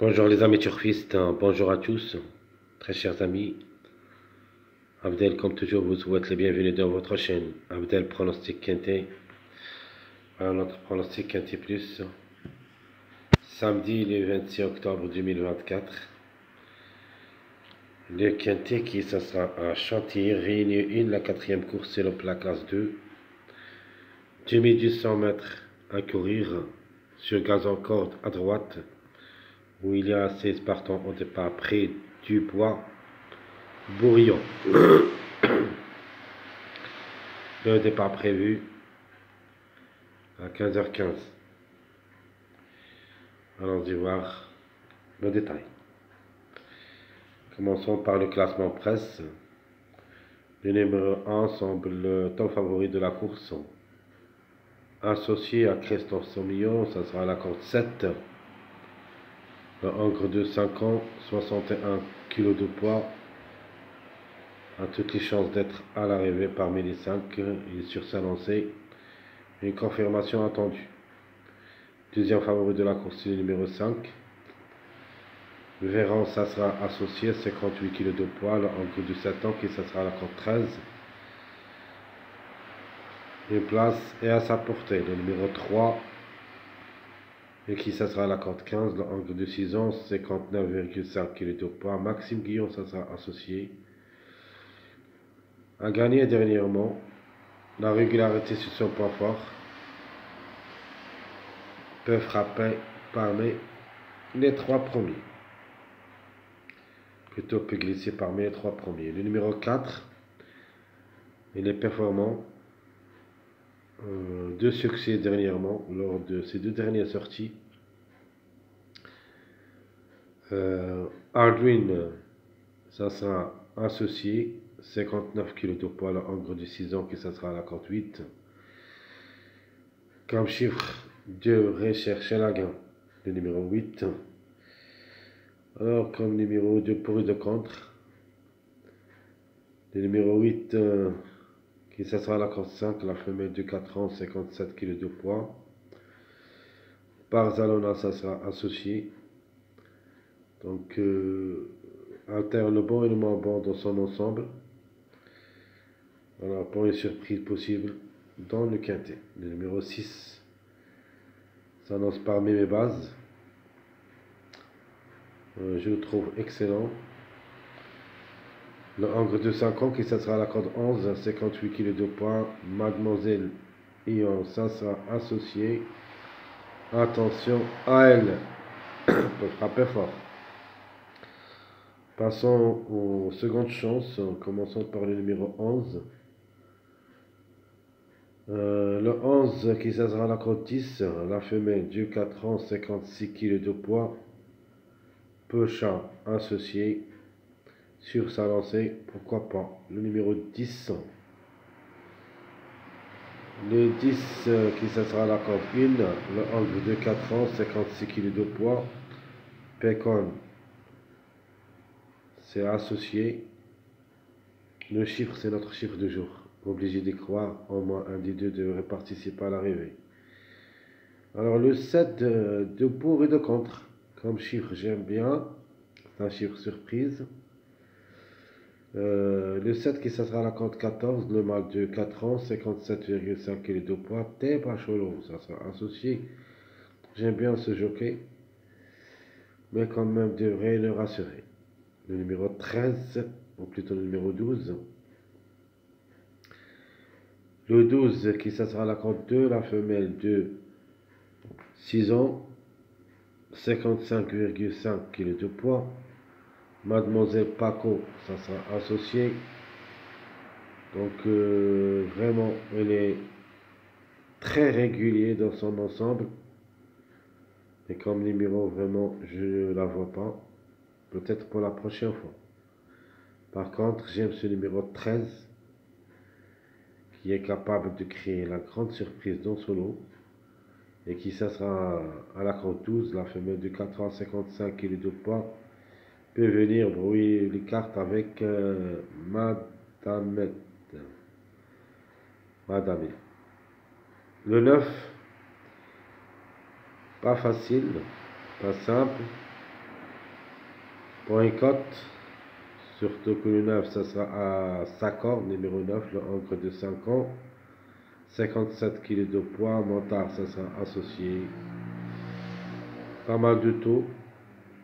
Bonjour les amis turfistes, bonjour à tous, très chers amis. Abdel, comme toujours, vous souhaite le bienvenue dans votre chaîne. Abdel Pronostic Quintet. Voilà notre pronostic Quintet Plus. Samedi le 26 octobre 2024. Le Quintet qui ça sera à Chantilly, Réunion 1, la quatrième course, c'est le plat classe 2. 2200 mètres à courir sur gazon corde à droite, où il y a 16 partants au départ près du bois Bourillon. Le départ prévu à 15h15. Allons-y voir le détail. Commençons par le classement presse. Le numéro 1 semble le top favori de la course. Associé à Christophe Sommillon, ça sera la corde 7. Le Hongre de 5 ans, 61 kg de poids, a toutes les chances d'être à l'arrivée parmi les 5. Il est sur sa lancée. Une confirmation attendue. Deuxième favori de la course, le numéro 5. Véran, ça sera associé, 58 kg de poids, le Hongre de 7 ans, qui ça sera la corde 13. Une place est à sa portée, le numéro 3. Et qui ça sera la corde 15, le Hongre de 6 ans, 59,5 kg de poids. Maxime Guillon, ça sera associé. A gagné dernièrement. La régularité sur son point fort. Peut frapper parmi les 3 premiers. Plutôt peut glisser parmi les 3 premiers. Le numéro 4, il est performant. 2 succès dernièrement lors de ses 2 dernières sorties. Aldwin, ça sera associé, 59 kg de poids, le Hongre de 6 ans, qui ça sera à la corde 8. Comme chiffre de recherche la gain, le numéro 8. Alors, comme numéro de pour et de contre, le numéro 8, qui ça sera à la corde 5, la femelle de 4 ans, 57 kg de poids. Barzalona, ça sera associé. Donc, alterne le bon et le moins bon dans son ensemble. Voilà, pour une surprise possible dans le quintet. Le numéro 6 s'annonce parmi mes bases. Je le trouve excellent. Le Hongre de 5 ans, qui ça sera à la corde 11, 58 kg de poids. Mademoiselle Ion, ça sera associé. Attention à elle. Peut frapper fort. Passons aux secondes chances. Commençons par le numéro 11. Le 11 qui ça sera la corde 10. La femelle du 4 ans, 56 kg de poids. Peu chat associé. Sur sa lancée, pourquoi pas. Le numéro 10. Le 10 qui ça sera la corde 1. Le Hongre de 4 ans, 56 kg de poids. Pécon, c'est associé. Le chiffre, c'est notre chiffre de jour. Obligé d'y croire, au moins un des deux devrait participer à l'arrivée. Alors le 7 de pour et de contre. Comme chiffre, j'aime bien. C'est un chiffre surprise. Le 7 qui ça sera la corde 14, le mâle de 4 ans, 57,5 kg de poids. Teba Cholo, ça sera associé. J'aime bien ce jockey, mais quand même devrait le rassurer. Le numéro 13, ou plutôt le numéro 12. Le 12 qui ça sera la corde 2, la femelle de 6 ans, 55,5 kg de poids. Mademoiselle Paco, ça sera associé. Donc vraiment, elle est très régulier dans son ensemble. Et comme numéro, vraiment, je ne la vois pas. Peut-être pour la prochaine fois. Par contre, j'aime ce numéro 13 qui est capable de créer la grande surprise dans son lot. Et qui ça sera à la corde 12, la femelle de 4 ans, 55 kg de poids, peut venir brouiller les cartes avec Madame. Le 9, pas facile, pas simple. Pour une cote, surtout que le 9, ça sera à Sacor, numéro 9, le encre de 5 ans. 57 kg de poids, Montard, ça sera associé. Pas mal de taux.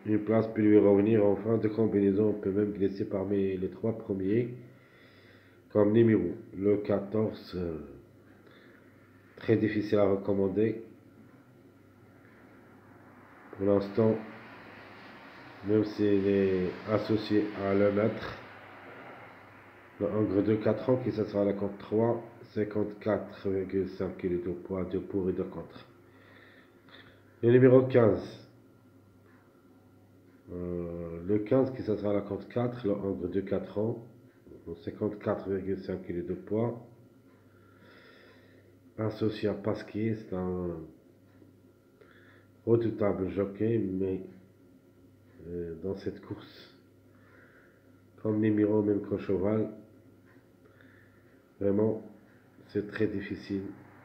Une place peut lui revenir en fin de combinaison. On peut même glisser parmi les 3 premiers. Comme numéro, le 14, très difficile à recommander. Pour l'instant, même s'il est associé à le maître, le Hongre de 4 ans qui ça sera à la compte 3, 54,5 kg de poids, de pour et de contre. Le numéro 15, le 15 qui ça sera à la compte 4, le Hongre de 4 ans, 54,5 kg de poids. Associé à Pasquier, c'est un redoutable jockey, mais dans cette course, comme numéro, même qu'au cheval, vraiment, c'est très difficile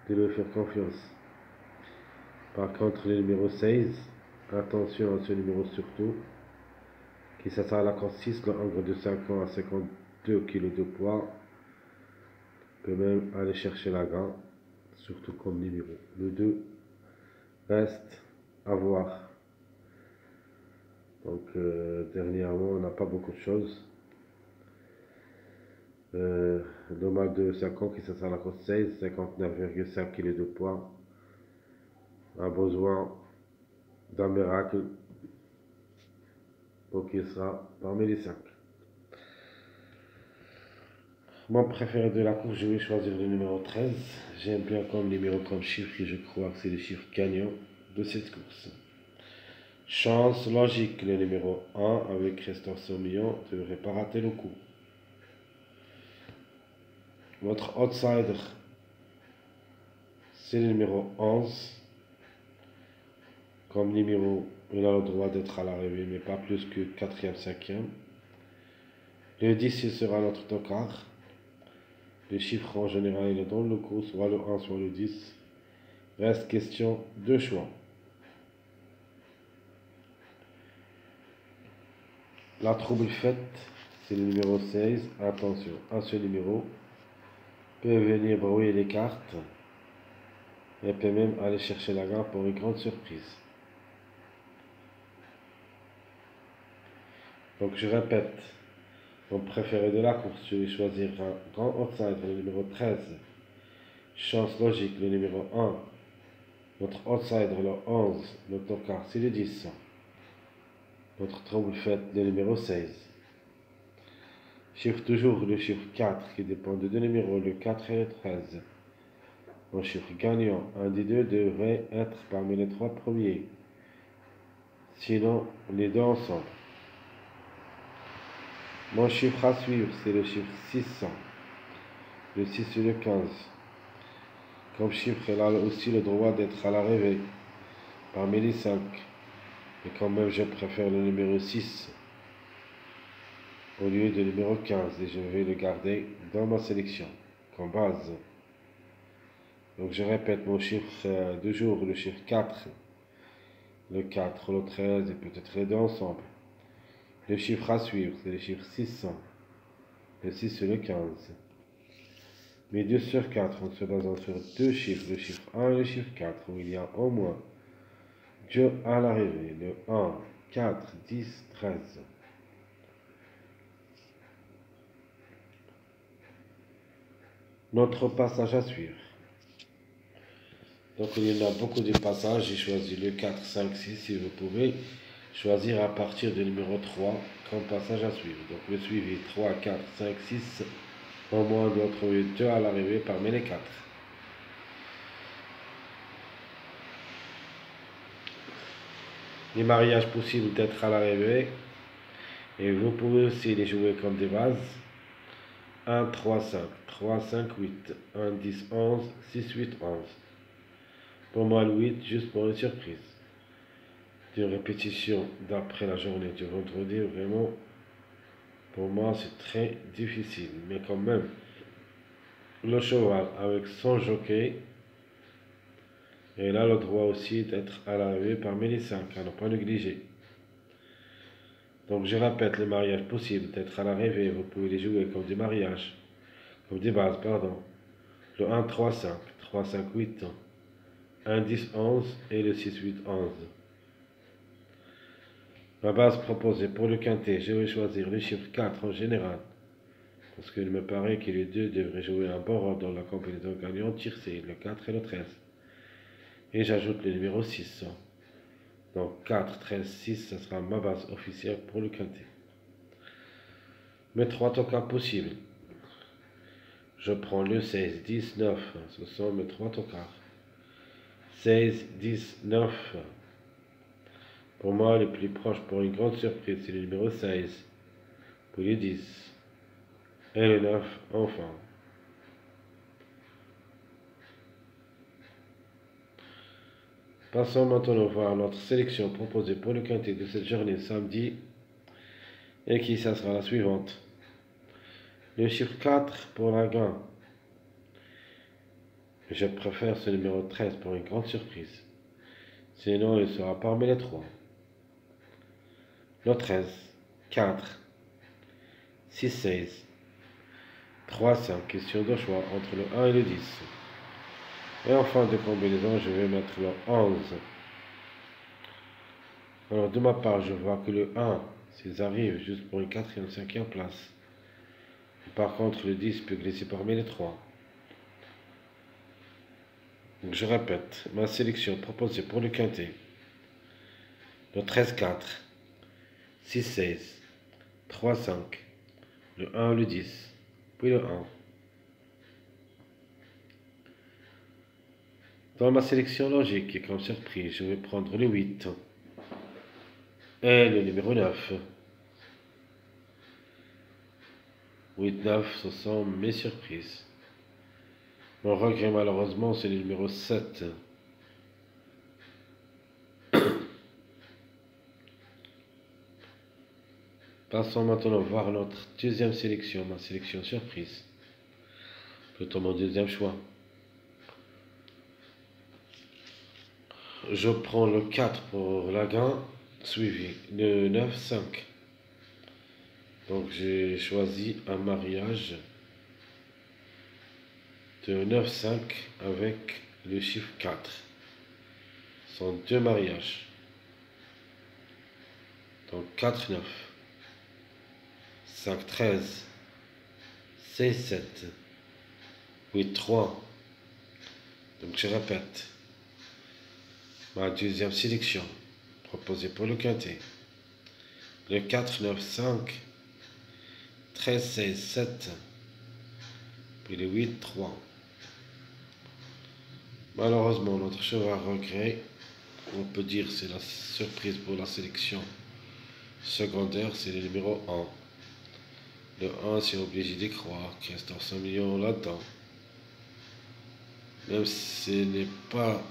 de lui faire confiance. Par contre, le numéro 16, attention à ce numéro surtout, qui s'attend à la course 6, le Hongre de 5 ans à 52 kg de poids, peut même aller chercher la gagne, surtout comme numéro. Le 2 reste à voir. Donc, dernièrement, on n'a pas beaucoup de choses. Le mâle de 5 ans qui s'attend à la course 16, 59,5 kg de poids, a besoin d'un miracle pour qu'il sera parmi les 5. Mon préféré de la course, je vais choisir le numéro 13. J'aime bien comme numéro, comme chiffre, et je crois que c'est le chiffre gagnant de cette course. Chance logique, le numéro 1 avec Christophe Soumillon ne devrait pas rater le coup. Votre outsider, c'est le numéro 11. Comme numéro, il a le droit d'être à l'arrivée, mais pas plus que 4e, 5e. Le 10, il sera notre tocard. Les chiffres en général, il est dans le coup, soit le 1, soit le 10. Reste question de choix. La trouble faite, c'est le numéro 16. Attention à ce numéro. Peut venir brouiller les cartes. Et peut même aller chercher la gagne pour une grande surprise. Donc je répète, mon préféré de la course, je vais choisir un grand outsider, le numéro 13. Chance logique, le numéro 1. Notre outsider, le 11. Notre tocard, c'est le 10. Notre trouble faite, le numéro 16. Chiffre toujours le chiffre 4 qui dépend de deux numéros, le 4 et le 13. Mon chiffre gagnant, un des deux devrait être parmi les 3 premiers. Sinon, les deux ensemble. Mon chiffre à suivre, c'est le chiffre 600. Le 6 et le 15. Comme chiffre, elle a aussi le droit d'être à l'arrivée parmi les 5. Et quand même, je préfère le numéro 6 au lieu du numéro 15. Et je vais le garder dans ma sélection comme base. Donc je répète mon chiffre de jour, le chiffre 4. Le 4, le 13 et peut-être les deux ensemble. Le chiffre à suivre, c'est le chiffre 600. Le 6 et le 15. Mais 2 sur 4 en se basant sur deux chiffres, le chiffre 1 et le chiffre 4, où il y a au moins Dieu à l'arrivée, le 1, 4, 10, 13. Notre passage à suivre. Donc il y en a beaucoup de passages, j'ai choisi le 4, 5, 6, si vous pouvez choisir à partir du numéro 3 comme passage à suivre. Donc le suivi 3, 4, 5, 6, au moins on doit trouver 2 à l'arrivée parmi les 4. Les mariages possibles d'être à l'arrivée, et vous pouvez aussi les jouer comme des bases. 1, 3, 5, 3, 5, 8, 1, 10, 11, 6, 8, 11. Pour moi, le 8, juste pour une surprise. Une répétition d'après la journée du vendredi, vraiment, pour moi, c'est très difficile. Mais quand même, le cheval avec son jockey, il a le droit aussi d'être à l'arrivée parmi les 5, à ne pas négliger. Donc je répète, les mariages possibles d'être à l'arrivée, vous pouvez les jouer comme des mariages, comme des bases, pardon. Le 1, 3, 5, 3, 5, 8, 1, 10, 11 et le 6, 8, 11. Ma base proposée pour le quintet, je vais choisir le chiffre 4 en général, parce qu'il me paraît que les deux devraient jouer un bon rôle dans la combinaison gagnante tiercée, le 4 et le 13. Et j'ajoute le numéro 6. Donc 4, 13, 6, ce sera ma base officielle pour le quintet. Mes trois tokens possibles. Je prends le 16, 10, 9. Ce sont mes trois tokens. 16, 10, 9. Pour moi, le plus proche pour une grande surprise, c'est le numéro 16. Pour le 10. Et le 9, enfin. Passons maintenant voir notre sélection proposée pour le quintet de cette journée samedi. Et qui ça sera la suivante. Le chiffre 4 pour la gain. Je préfère ce numéro 13 pour une grande surprise. Sinon, il sera parmi les trois. Le 13, 4, 6, 16, 3, 5. Question de choix entre le 1 et le 10. Et en fin de combinaison, je vais mettre le 11. Alors, de ma part, je vois que le 1, s'ils arrivent juste pour une 4e, 5e place. Par contre, le 10 peut glisser parmi les trois. Donc, je répète, ma sélection proposée pour le quintet. Le 13, 4, 6, 16, 3, 5, le 1, le 10, puis le 1. Dans ma sélection logique et comme surprise, je vais prendre le 8 et le numéro 9. 8, 9, ce sont mes surprises. Mon regret, malheureusement, c'est le numéro 7. Passons maintenant voir notre deuxième sélection, ma sélection surprise. Plutôt mon deuxième choix. Je prends le 4 pour la gain, suivi le 9, 5. Donc j'ai choisi un mariage de 9, 5 avec le chiffre 4. Ce sont deux mariages. Donc 4, 9. 5, 13. 6, 7. 8, 3. Donc je répète. Ma deuxième sélection proposée pour le quintet. Le 4, 9, 5. 13, 16, 7. Puis le 8, 3. Malheureusement, notre cheval regret, on peut dire c'est la surprise pour la sélection secondaire, c'est le numéro 1. Le 1, c'est obligé d'y croire, qu'il reste 100 millions là-dedans. Même si ce n'est pas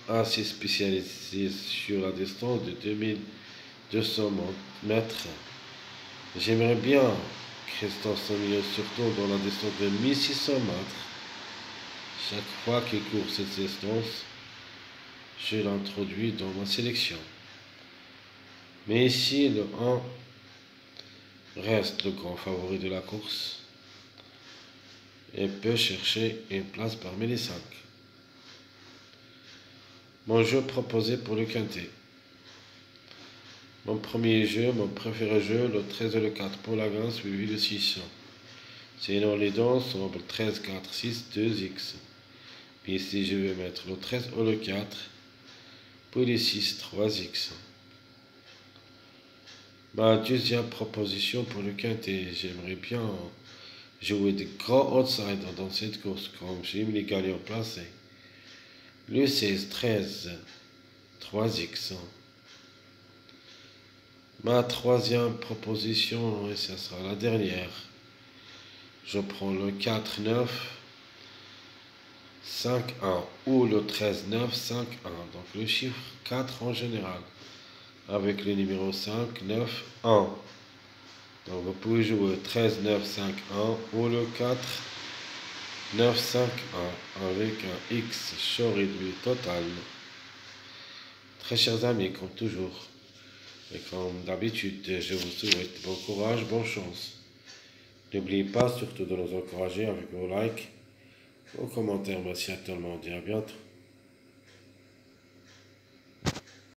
assez spécialisé sur la distance de 2200 mètres, j'aimerais bien Christophe 100 millions, surtout dans la distance de 1600 mètres. Chaque fois qu'il court cette distance, je l'introduis dans ma sélection. Mais ici, le 1 reste le grand favori de la course et peut chercher une place parmi les 5. Mon jeu proposé pour le quintet. Mon premier jeu, mon préféré jeu, le 13 et le 4 pour la gain, suivi le 6. Sinon, les dents sont le 13, 4, 6, 2x. Puis ici, je vais mettre le 13 ou le 4, puis le 6, 3x. Ma deuxième proposition pour le quintet, j'aimerais bien jouer des grands outsiders dans cette course, comme j'aime les gagnants placés. Le 16, 13, 3x. Ma troisième proposition, et ce sera la dernière, je prends le 4, 9, 5, 1 ou le 13, 9, 5, 1. Donc le chiffre 4 en général, avec le numéro 5, 9, 1. Donc vous pouvez jouer 13, 9, 5, 1 ou le 4, 9, 5, 1 avec un X chaud réduit total. Très chers amis, comme toujours, Et comme d'habitude, je vous souhaite bon courage, bonne chance. N'oubliez pas surtout de nous encourager avec vos likes, vos commentaires. Merci à tout le monde et à bientôt.